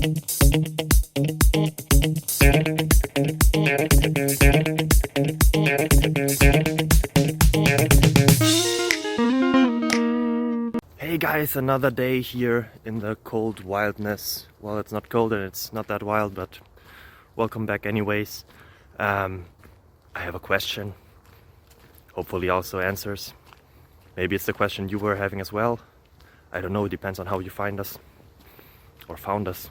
Hey guys, another day here in the cold wildness. Well, it's not cold and it's not that wild, but welcome back anyways. I have a question, hopefully also answers. Maybe it's the question you were having as well. I don't know, it depends on how you find us or found us.